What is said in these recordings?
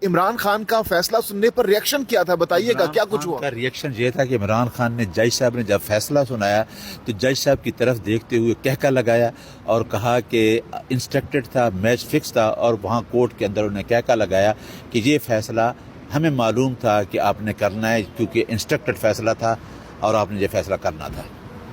इमरान खान का फैसला सुनने पर रिएक्शन क्या था, बताइएगा क्या कुछ हुआ? का रिएक्शन ये था कि इमरान खान ने जज साहब ने जब फैसला सुनाया तो जज साहब की तरफ देखते हुए कहका लगाया और कहा कि इंस्ट्रक्टेड था, मैच फिक्स था, और वहाँ कोर्ट के अंदर उन्हें कहका लगाया कि ये फैसला हमें मालूम था कि आपने करना है, क्योंकि इंस्ट्रक्टेड फैसला था और आपने ये फैसला करना था।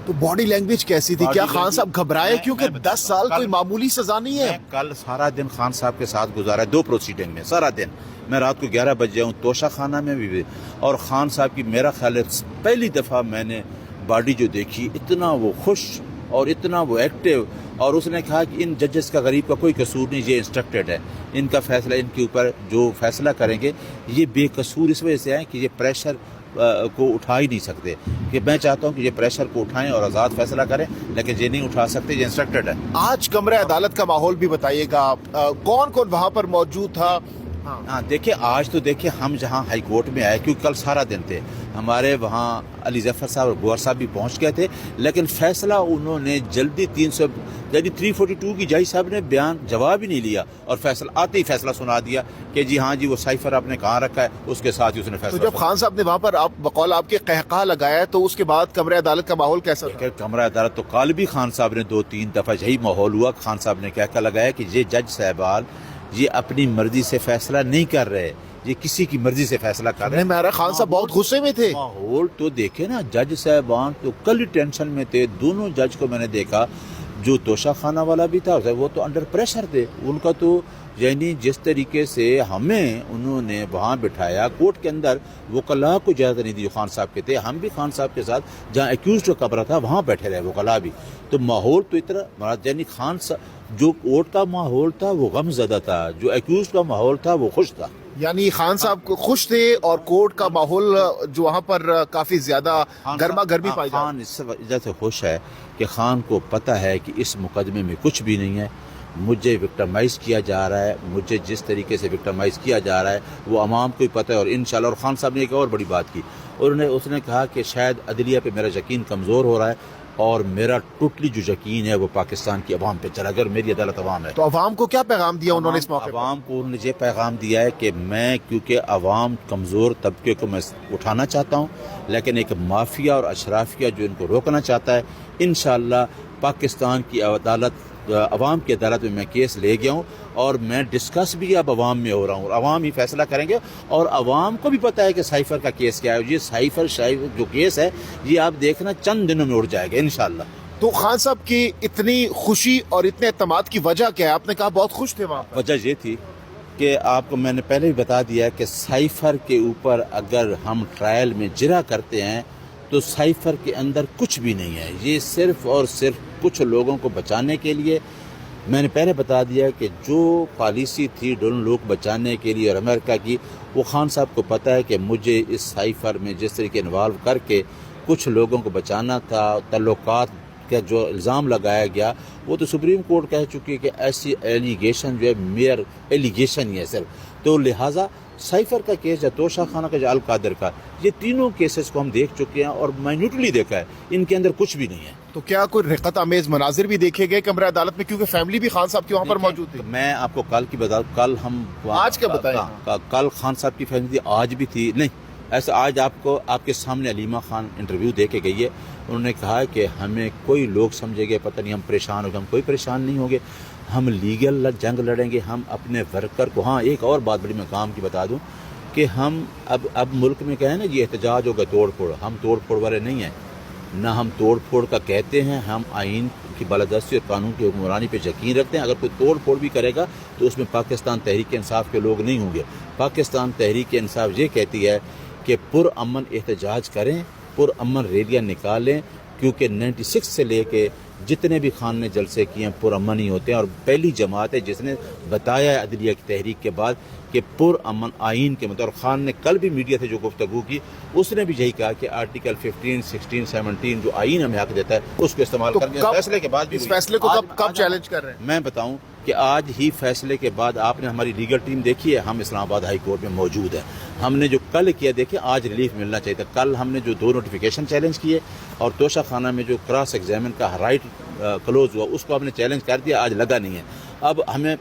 तो बॉडी लैंग्वेज कैसी थी? क्या खान साहब घबराए? क्योंकि 10 साल कोई मामूली सजा नहीं है। कल सारा दिन खान साहब के साथ गुजारा, 2 प्रोसीडिंग में सारा दिन। मैं रात को 11 बज जाऊँ तोशा खाना में भी, और खान साहब की मेरा ख्याल है पहली दफ़ा मैंने बॉडी जो देखी, इतना वो खुश और इतना वो एक्टिव, और उसने कहा कि इन जजेस का गरीब का कोई कसूर नहीं, ये इंस्ट्रक्टेड है, इनका फैसला, इनके ऊपर जो फैसला करेंगे ये बेकसूर इस वजह से है कि ये प्रेशर को उठा ही नहीं सकते, कि मैं चाहता हूं कि ये प्रेशर को उठाएं और आज़ाद फैसला करें, लेकिन ये नहीं उठा सकते, ये इंस्ट्रक्टेड है। आज कमरे अदालत का माहौल भी बताइएगा, कौन कौन वहाँ पर मौजूद था? हाँ देखिए, आज तो देखिए हम जहाँ हाई कोर्ट में आए, क्योंकि कल सारा दिन थे हमारे वहाँ, अली जफर साहब और गौहर साहब भी पहुँच गए थे, लेकिन फैसला उन्होंने जल्दी 342 की जज साहब ने बयान जवाब ही नहीं लिया और फैसला आते ही फैसला सुना दिया कि जी हाँ जी वो साइफर आपने कहाँ रखा है, उसके साथ ही उसने फैसला। तो जब खान साहब ने वहाँ पर आप बकौल आपके कहका लगाया तो उसके बाद कमरे अदालत का माहौल कैसा था? कमरा अदालत तो कल भी खान साहब ने 2-3 दफ़ा यही माहौल हुआ। खान साहब ने कहका लगाया कि ये जज साहबान ये अपनी मर्जी से फैसला नहीं कर रहे, ये किसी की मर्जी से फैसला कर रहे हैं। मेरा खान साहब बहुत गुस्से में थे। माहौल तो देखे ना, जज साहबान तो कल ही टेंशन में थे। दोनों जज को मैंने देखा, जो तोशा खाना वाला भी था वो तो अंडर प्रेशर थे, उनका तो यानी जिस तरीके से हमें उन्होंने वहाँ बिठाया कोर्ट के अंदर, वकला को इजाज़त नहीं दी जो खान साहब के थे। हम भी खान साहब के साथ जहाँ एक्यूज का कमरा था वहाँ बैठे रहे, वकला भी। तो माहौल तो इतना, यानी खान साहब जो कोर्ट का माहौल था वो गमज़दा था, जो एक्यूज का माहौल था वो खुश था। यानी खान साहब खुश थे और कोर्ट का माहौल जो वहाँ पर काफी ज्यादा गर्मा गर्मी पाई जाती। खान इस वजह से खुश है कि खान को पता है कि इस मुकदमे में कुछ भी नहीं है, मुझे विक्टिमाइज़ किया जा रहा है, मुझे जिस तरीके से विक्टिमाइज़ किया जा रहा है वो अवाम को ही पता है। और इंशाल्लाह, और खान साहब ने एक और बड़ी बात की, उसने कहा कि शायद अदलिया पे मेरा यकीन कमज़ोर हो रहा है और मेरा टोटली जो यकीन है वो पाकिस्तान की अवाम पे चला गया, और मेरी अदालत अवाम है। तो अवाम को क्या पैगाम दिया उन्होंने इस मौके पर? अवाम को उन्होंने ये पैगाम दिया है कि मैं, क्योंकि अवाम कमज़ोर तबके को मैं उठाना चाहता हूँ, लेकिन एक माफिया और अशराफिया जो इनको रोकना चाहता है, इंशाअल्लाह पाकिस्तान की अदालत, अवाम की अदालत में मैं केस ले गया हूँ, और मैं डिस्कस भी अब अवाम में हो रहा हूँ, अवाम ही फैसला करेंगे। और अवाम को भी पता है कि साइफर का केस क्या है, ये साइफर जो केस है ये आप देखना चंद दिनों में उड़ जाएगा इंशाअल्लाह। तो खान साहब की इतनी खुशी और इतने एतमाद की वजह क्या है? आपने कहा बहुत खुश थे वहाँ पर। वजह ये थी कि आपको मैंने पहले भी बता दिया है कि साइफर के ऊपर अगर हम ट्रायल में जिरा करते हैं तो साइफर के अंदर कुछ भी नहीं है, ये सिर्फ और सिर्फ कुछ लोगों को बचाने के लिए। मैंने पहले बता दिया कि जो पॉलिसी थी दोनों लोग बचाने के लिए और अमेरिका की, वो खान साहब को पता है कि मुझे इस साइफर में जिस तरीके इन्वॉल्व करके कुछ लोगों को बचाना था। तल्लुकात का जो इल्ज़ाम लगाया गया वो तो सुप्रीम कोर्ट कह चुकी है कि ऐसी एलिगेशन जो है मेयर एलिगेशन ही है सिर्फ। तो लिहाजा साइफर का केस या तोशा खाना का, अल कादर का, ये तीनों केसेस को हम देख चुके हैं और माइन्यूटली देखा है, इनके अंदर कुछ भी नहीं है। तो क्या कोई रिक़त आमेज मनाजिर भी देखे गए कमरे अदालत में, क्योंकि फैमिली भी खान साहब की वहाँ पर मौजूद थी? मैं आपको कल की बता, कल हम आज क्या बताएं? कल खान साहब की फैमिली थी, आज भी थी। नहीं, ऐसा आज आपको आपके सामने अलीमा खान इंटरव्यू दे के गई है, उन्होंने कहा कि हमें कोई लोग समझेंगे पता नहीं हम परेशान हो गए, हम कोई परेशान नहीं होंगे, हम लीगल जंग लड़ेंगे, हम अपने वर्कर को। हाँ, एक और बात बड़ी मैं काम की बता दूं कि हम अब मुल्क में कहें ना ये एहतजाज होगा तोड़ फोड़, हम तोड़ फोड़ वाले नहीं हैं, ना हम तोड़ फोड़ का कहते हैं। हम आइन की बालादस्ती और कानून की हुक्मरानी पे यकीन रखते हैं। अगर कोई तोड़ फोड़ भी करेगा तो उसमें पाकिस्तान तहरीक इंसाफ के लोग नहीं होंगे। पाकिस्तान तहरीक इंसाफ ये कहती है कि पुरअमन एहतजाज करें, पुरअमन रैलियाँ निकालें, क्योंकि 96 से लेके जितने भी खान ने जलसे किए हैं पुरअमन ही होते हैं। और पहली जमात है जिसने बताया है अदलिया की तहरीक के बाद कि पुरअमन आइन के मतलब। और खान ने कल भी मीडिया से जो गुफ्तगू की उसने भी यही कहा कि आर्टिकल 15, 16, 17 जो आइन हमें हक देता है उसको इस्तेमाल करने। फैसले के बाद भी इस फैसले को कब चैलेंज कर रहे हैं? मैं बताऊं कि आज ही फैसले के बाद आपने हमारी लीगल टीम देखी है, हम इस्लामाबाद हाई कोर्ट में मौजूद है। हमने जो कल किया, देखिए आज रिलीफ मिलना चाहिए था। कल हमने जो 2 नोटिफिकेशन चैलेंज किए और तोशा खाना में जो क्रॉस एग्जामिन का राइट क्लोज हुआ उसको हमने चैलेंज कर दिया, आज लगा नहीं है। اب ہمیں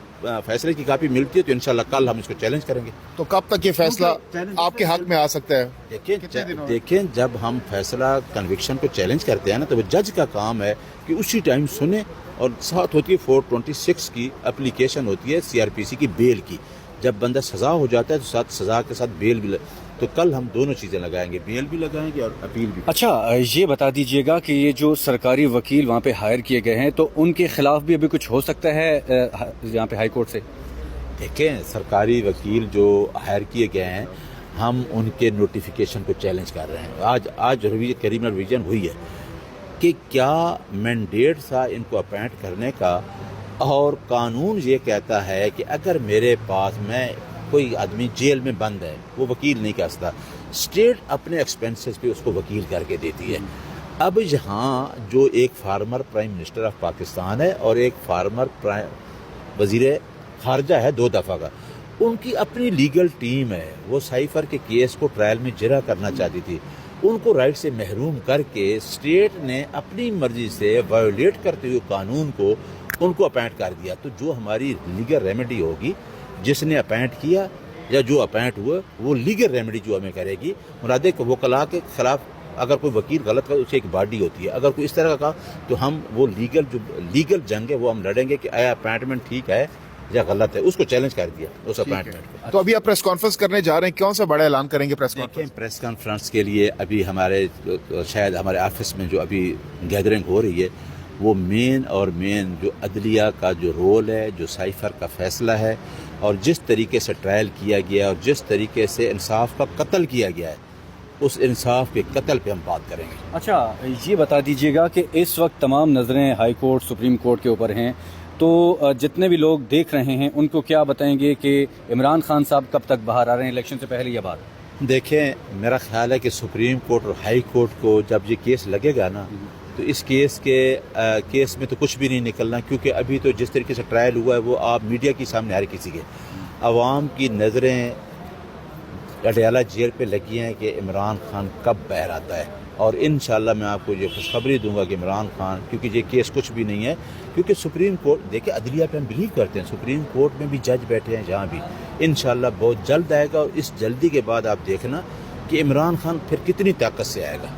فیصلے کی کاپی ملتی ہے تو انشاءاللہ کل ہم اس کو چیلنج کریں گے. تو کب تک یہ فیصلہ آپ کے حق میں آ سکتا ہے؟ دیکھیں جب ہم فیصلہ کنوکشن کو چیلنج کرتے ہیں نا تو وہ جج کا کام ہے کہ اسی ٹائم سنیں, اور ساتھ ہوتی ہے 426 کی اپلیکیشن ہوتی ہے CRPC کی بیل کی. جب بندہ سزا ہو جاتا ہے تو ساتھ سزا کے ساتھ بیل بھی تو کل ہم دونوں چیزیں لگائیں گے, بیل بھی لگائیں گے اور اپیل بھی. اچھا یہ بتا دیجئے گا کہ یہ جو سرکاری وکیل وہاں پہ ہائر کیے گئے ہیں تو ان کے خلاف بھی ابھی کچھ ہو سکتا ہے یہاں پہ ہائی کورٹ سے؟ دیکھیں سرکاری وکیل جو ہائر کیے گئے ہیں ہم ان کے نوٹیفیکیشن کو چیلنج کر رہے ہیں. آج قریب ریویژن ہوئی ہے کہ کیا مینڈیٹ تھا ان کو اپائنٹ کرنے کا, اور قانون یہ کہتا ہے کہ اگر میرے پاس میں کوئی آدمی جیل میں بند ہے وہ وکیل نہیں کر سکتا, اسٹیٹ اپنے ایکسپینسز پہ اس کو وکیل کر کے دیتی ہے. اب یہاں جو ایک former prime minister of Pakistan ہے اور ایک فارمر وزیر خارجہ ہے 2 دفعہ کا, ان کی اپنی لیگل ٹیم ہے, وہ سائفر کے کیس کو ٹرائل میں جرا کرنا چاہتی تھی. ان کو رائٹ سے محروم کر کے اسٹیٹ نے اپنی مرضی سے وائیولیٹ کرتے ہوئے قانون کو ان کو اپائنٹ کر دیا. تو جو ہماری لیگل ریمیڈی ہوگی, جس نے اپائنٹ کیا یا جو اپائنٹ ہوا, وہ لیگل ریمیڈی جو ہمیں کرے گی. مراد ہے کہ وکلاء کے خلاف اگر کوئی وکیل غلط کرے اسے ایک باڈی ہوتی ہے, اگر کوئی اس طرح کا کہا تو ہم وہ لیگل جنگ ہے وہ ہم لڑیں گے کہ آیا اپائنٹمنٹ ٹھیک ہے یا غلط ہے. اس کو چیلنج کر دیا اس اپائنٹمنٹ کو. تو ابھی آپ پریس کانفرنس کرنے جا رہے ہیں, کون سا بڑا اعلان کریں گے پریس کانفرنس؟ پریس کانفرنس کے لیے ابھی ہمارے شاید ہمارے آفس میں جو ابھی گیدرنگ ہو رہی ہے وہ مین جو عدلیہ کا جو رول ہے, جو سائفر کا فیصلہ ہے, اور جس طریقے سے ٹرائل کیا گیا اور جس طریقے سے انصاف کا قتل کیا گیا ہے, اس انصاف کے قتل پہ ہم بات کریں گے. اچھا یہ بتا دیجئے گا کہ اس وقت تمام نظریں ہائی کورٹ سپریم کورٹ کے اوپر ہیں, تو جتنے بھی لوگ دیکھ رہے ہیں ان کو کیا بتائیں گے کہ عمران خان صاحب کب تک باہر آ رہے ہیں, الیکشن سے پہلے یا بعد؟ دیکھیں میرا خیال ہے کہ سپریم کورٹ اور ہائی کورٹ کو جب یہ کیس لگے گا نا تو اس کیس میں تو کچھ بھی نہیں نکلنا, کیونکہ ابھی تو جس طریقے سے ٹرائل ہوا ہے وہ آپ میڈیا کے سامنے ہر کسی کے, عوام کی نظریں اڈیالہ جیل پہ لگی ہیں کہ عمران خان کب باہر آتا ہے. اور انشاءاللہ میں آپ کو یہ خوشخبری دوں گا کہ عمران خان, کیونکہ یہ کیس کچھ بھی نہیں ہے, کیونکہ سپریم کورٹ دیکھیں عدلیہ پہ ہم بلیو کرتے ہیں, سپریم کورٹ میں بھی جج بیٹھے ہیں جہاں بھی, انشاءاللہ بہت جلد آئے گا. اور اس جلدی کے بعد آپ دیکھنا کہ عمران خان پھر کتنی طاقت سے آئے گا,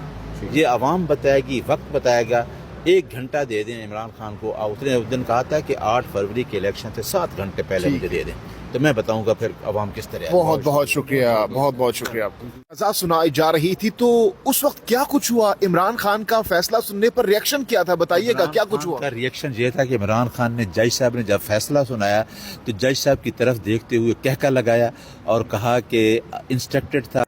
یہ عوام بتائے گی, وقت بتائے گا. 1 گھنٹہ دے دیں عمران خان کو, اتنے اس دن کہا تھا کہ 8 فروری کے الیکشن سے 7 گھنٹے پہلے مجھے دے دیں, تو میں بتاؤں گا پھر عوام کس طرح. بہت بہت شکریہ, بہت بہت شکریہ. سزا سنائی جا رہی تھی تو اس وقت کیا کچھ ہوا؟ عمران خان کا فیصلہ سننے پر ریئیکشن کیا تھا, بتائیے گا کیا کچھ ہوا؟ کا ریئیکشن یہ تھا کہ عمران خان نے جج صاحب نے جب فیصلہ سنایا تو جج صاحب کی طرف دیکھتے ہوئے کہکا لگایا اور کہا کہ انسٹرکٹڈ تھا